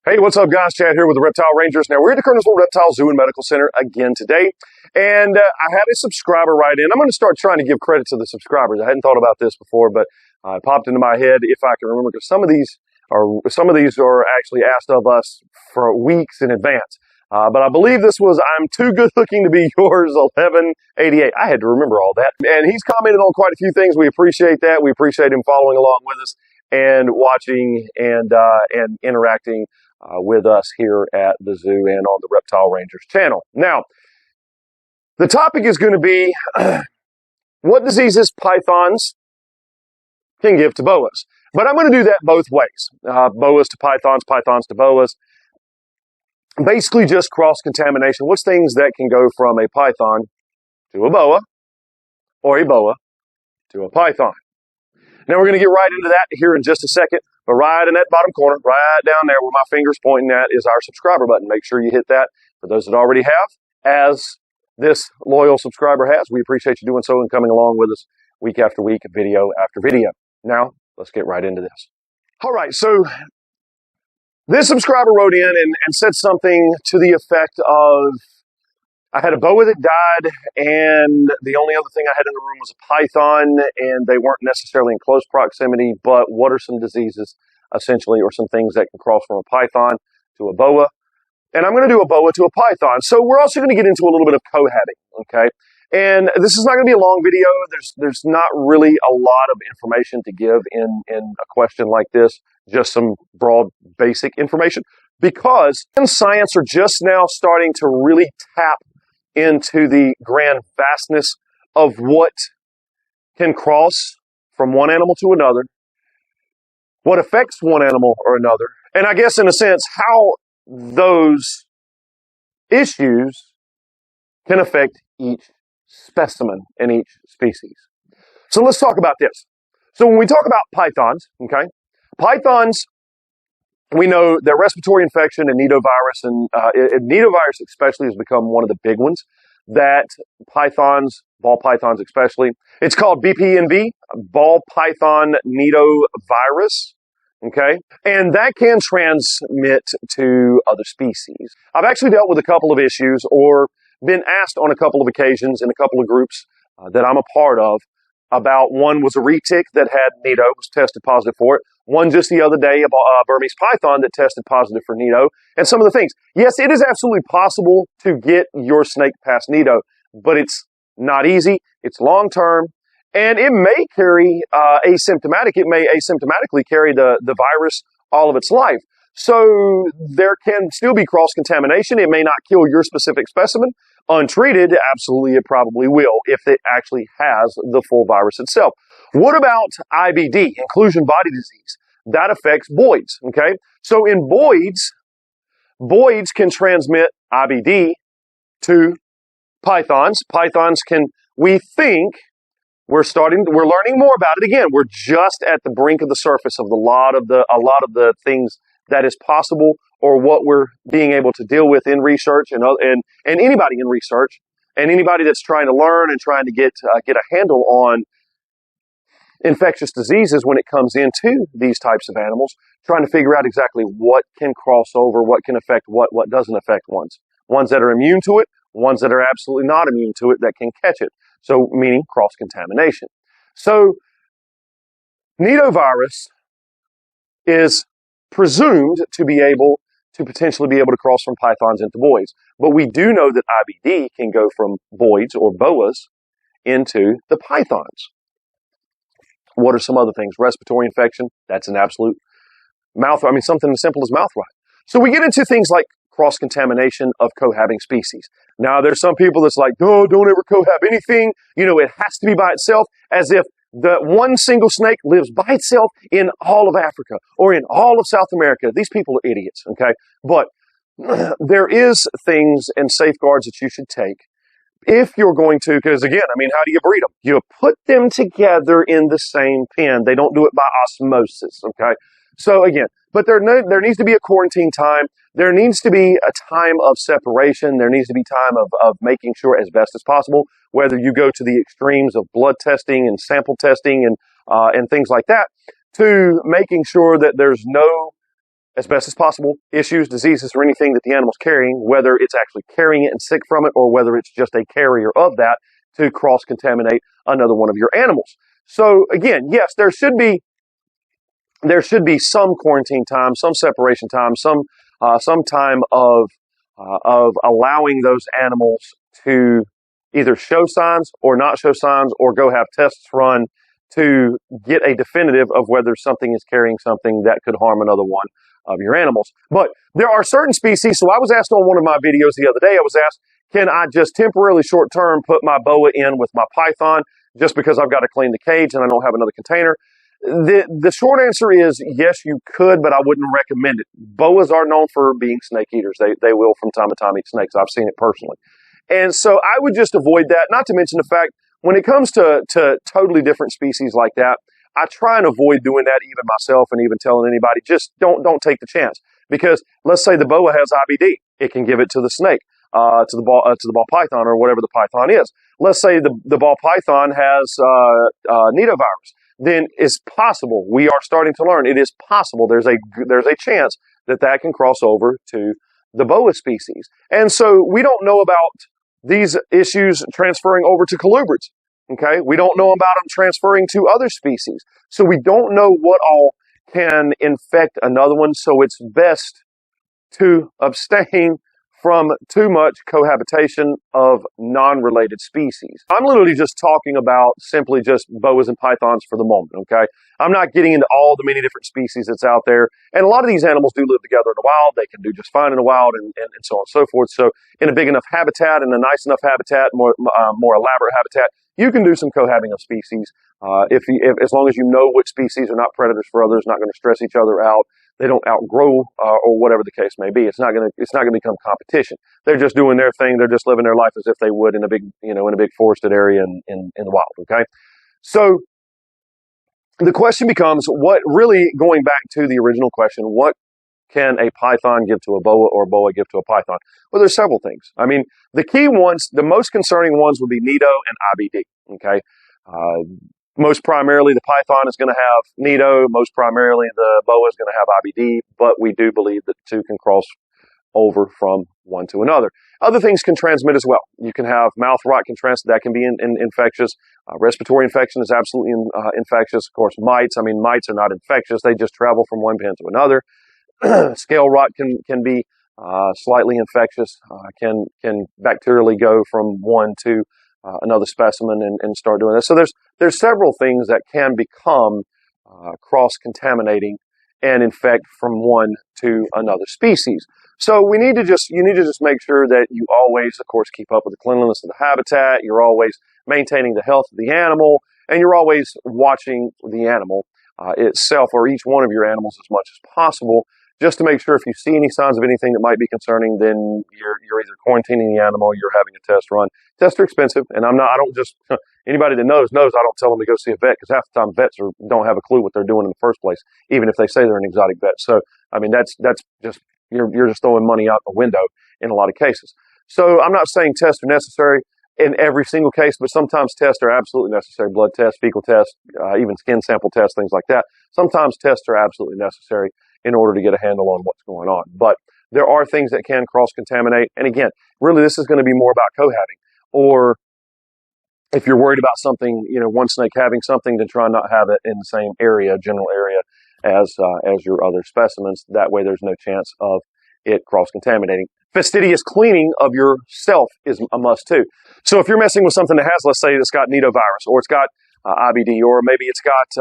Hey, what's up, guys? Chad here with the Reptile Rangers. Now, we're at the Kernersville Reptile Zoo and Medical Center again today, and I had a subscriber write in. I'm going to start trying to give credit to the subscribers. I hadn't thought about this before, but it popped into my head if I can remember, because some of these are actually asked of us for weeks in advance. But I believe this was, I'm too good looking to be yours, 1188. I had to remember all that. And he's commented on quite a few things. We appreciate that. We appreciate him following along with us and watching and interacting with us here at the zoo and on the Reptile Rangers channel. Now, the topic is going to be what diseases pythons can give to boas. But I'm going to do that both ways. Boas to pythons, pythons to boas. Basically just cross-contamination. What's things that can go from a python to a boa, or a boa to a python? Now we're going to get right into that here in just a second. But right in that bottom corner, right down there where my finger's pointing at, is our subscriber button. Make sure you hit that. For those that already have, as this loyal subscriber has, we appreciate you doing so and coming along with us week after week, video after video. Now, let's get right into this. All right, so this subscriber wrote in and said something to the effect of, I had a boa that died, and the only other thing I had in the room was a python, and they weren't necessarily in close proximity, but what are some diseases, essentially, or some things that can cross from a python to a boa? And I'm going to do a boa to a python. So we're also going to get into a little bit of cohabiting, okay? And this is not going to be a long video. There's not really a lot of information to give in a question like this, just some broad, basic information, because science are just now starting to really tap into the grand vastness of what can cross from one animal to another, what affects one animal or another, and I guess in a sense, how those issues can affect each specimen in each species. So let's talk about this. So when we talk about pythons, okay, pythons, we know that respiratory infection and nidovirus, and nidovirus especially has become one of the big ones that pythons, ball pythons especially, it's called BPNV, ball python nidovirus, okay? And that can transmit to other species. I've actually dealt with a couple of issues or been asked on a couple of occasions in a couple of groups that I'm a part of about, one was a retic that had nido, was tested positive for it. One just the other day, a Burmese python that tested positive for nido, and some of the things. Yes, it is absolutely possible to get your snake past nido, but it's not easy, it's long-term, and it may carry asymptomatic. It may asymptomatically carry the virus all of its life. So there can still be cross-contamination. It may not kill your specific specimen. Untreated, absolutely it probably will if it actually has the full virus itself. What about IBD, inclusion body disease? That affects boids, okay? So in boids can transmit IBD to pythons. Pythons can, we think, we're learning more about it. Again, we're just at the brink of the surface of a lot of the things that is possible, or what we're being able to deal with in research, and anybody in research, and anybody that's trying to learn and trying to get a handle on infectious diseases when it comes into these types of animals, trying to figure out exactly what can cross over, what can affect what doesn't affect ones that are immune to it, ones that are absolutely not immune to it that can catch it. So meaning cross-contamination. So nidovirus is presumed to be able to potentially be able to cross from pythons into boids. But we do know that IBD can go from boids or boas into the pythons. What are some other things? Respiratory infection, that's an absolute something as simple as mouth rot. So we get into things like cross-contamination of cohabiting species. Now, there's some people that's like, no, don't ever cohab anything. It has to be by itself, as if the one single snake lives by itself in all of Africa or in all of South America. These people are idiots, okay? But there is things and safeguards that you should take if you're going to, because again, how do you breed them? You put them together in the same pen. They don't do it by osmosis, okay? So again, but there needs to be a quarantine time. There needs to be a time of separation. There needs to be time of making sure as best as possible, whether you go to the extremes of blood testing and sample testing and things like that, to making sure that there's no as best as possible, issues, diseases, or anything that the animal's carrying, whether it's actually carrying it and sick from it, or whether it's just a carrier of that to cross-contaminate another one of your animals. So again, yes, there should be some quarantine time, some separation time, some time of allowing those animals to either show signs or not show signs, or go have tests run to get a definitive of whether something is carrying something that could harm another one of your animals. But there are certain species. So I was asked on one of my videos the other day, I was asked, can I just temporarily short term put my boa in with my python just because I've got to clean the cage and I don't have another container? The short answer is yes, you could, but I wouldn't recommend it. Boas are known for being snake eaters. They will from time to time eat snakes. I've seen it personally. And so I would just avoid that, not to mention the fact when it comes to totally different species like that, I try and avoid doing that even myself, and even telling anybody, just don't take the chance. Because let's say the boa has IBD, it can give it to the snake, to the ball python, or whatever the python is. Let's say the ball python has nidovirus. Then it's possible, we are starting to learn, it is possible, there's a chance that can cross over to the boa species. And so we don't know about these issues transferring over to colubrids. Okay, we don't know about them transferring to other species. So we don't know what all can infect another one. So it's best to abstain from too much cohabitation of non-related species. I'm literally just talking about simply just boas and pythons for the moment, okay? I'm not getting into all the many different species that's out there. And a lot of these animals do live together in the wild. They can do just fine in the wild, and so on and so forth. So in a big enough habitat, and a nice enough habitat, more elaborate habitat, you can do some cohabiting of species. As long as you know which species are not predators for others, not going to stress each other out, they don't outgrow or whatever the case may be. It's not going to become competition. They're just doing their thing. They're just living their life as if they would in a big forested area in the wild. Okay, so the question becomes, what really, going back to the original question, what can a python give to a boa, or a boa give to a python? Well, there's several things. I mean, the key ones, the most concerning ones would be nido and IBD. Okay. Most primarily, the python is going to have nido. Most primarily, the boa is going to have IBD, but we do believe that the two can cross over from one to another. Other things can transmit as well. You can have mouth rot that can be infectious. Respiratory infection is absolutely infectious. Of course, mites. I mean, mites are not infectious. They just travel from one pen to another. Scale rot can be slightly infectious. Can bacterially go from one to another specimen and start doing that. So there's several things that can become cross-contaminating and infect from one to another species. So you need to just make sure that you always, of course, keep up with the cleanliness of the habitat. You're always maintaining the health of the animal, and you're always watching the animal itself, or each one of your animals, as much as possible, just to make sure if you see any signs of anything that might be concerning, then you're either quarantining the animal, you're having a test run. Tests are expensive, and anybody that knows, I don't tell them to go see a vet, because half the time vets don't have a clue what they're doing in the first place, even if they say they're an exotic vet. So, I mean, that's just, you're just throwing money out the window in a lot of cases. So I'm not saying tests are necessary in every single case, but sometimes tests are absolutely necessary. Blood tests, fecal tests, even skin sample tests, things like that. Sometimes tests are absolutely necessary in order to get a handle on what's going on. But there are things that can cross-contaminate. And again, really, this is going to be more about cohabiting. Or if you're worried about something, one snake having something, then try not to have it in the same general area as your other specimens. That way there's no chance of it cross-contaminating. Fastidious cleaning of yourself is a must too. So if you're messing with something that has, let's say it's got nidovirus, or it's got IBD, or maybe it's got,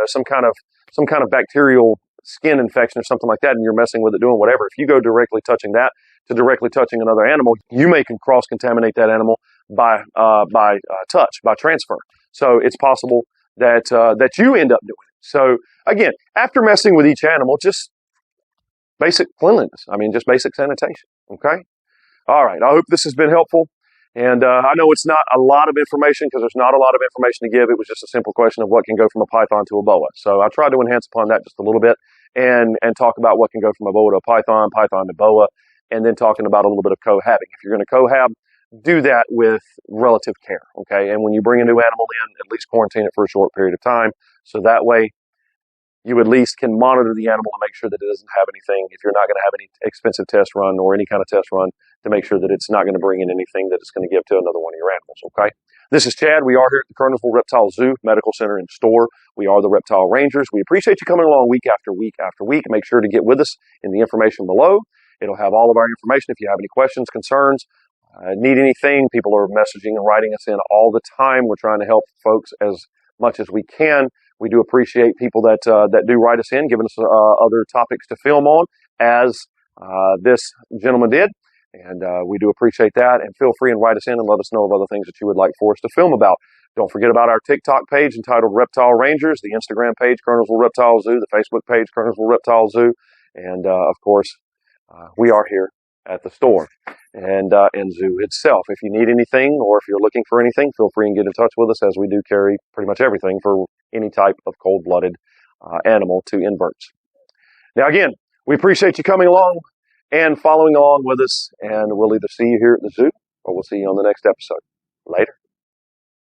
some kind of bacterial skin infection or something like that, and you're messing with it, doing whatever, if you go directly touching that to directly touching another animal, you may can cross-contaminate that animal by touch, by transfer. So it's possible that you end up doing it. So again, after messing with each animal, just basic cleanliness. I mean, just basic sanitation. Okay? All right. I hope this has been helpful. And I know it's not a lot of information, because there's not a lot of information to give. It was just a simple question of what can go from a python to a boa. So I tried to enhance upon that just a little bit, and talk about what can go from a boa to a python to boa, and then talking about a little bit of cohabbing. If you're going to cohab, do that with relative care. Okay? And when you bring a new animal in, at least quarantine it for a short period of time. So that way you at least can monitor the animal to make sure that it doesn't have anything, if you're not going to have any expensive test run or any kind of test run, to make sure that it's not going to bring in anything that it's going to give to another one of your animals, okay? This is Chad. We are here at the Kernersville Reptile Zoo, Medical Center, and Store. We are the Reptile Rangers. We appreciate you coming along week after week after week. Make sure to get with us in the information below. It'll have all of our information. If you have any questions, concerns, need anything, people are messaging and writing us in all the time. We're trying to help folks as much as we can. We do appreciate people that do write us in, giving us other topics to film on, as this gentleman did. And we do appreciate that. And feel free and write us in and let us know of other things that you would like for us to film about. Don't forget about our TikTok page entitled Reptile Rangers, the Instagram page, Kernersville Reptile Zoo, the Facebook page, Kernersville Reptile Zoo. And, of course, we are here at the store and zoo itself. If you need anything or if you're looking for anything, feel free and get in touch with us, as we do carry pretty much everything for any type of cold-blooded animal to inverts. Now, again, we appreciate you coming along and following along with us, and we'll either see you here at the zoo or we'll see you on the next episode. Later.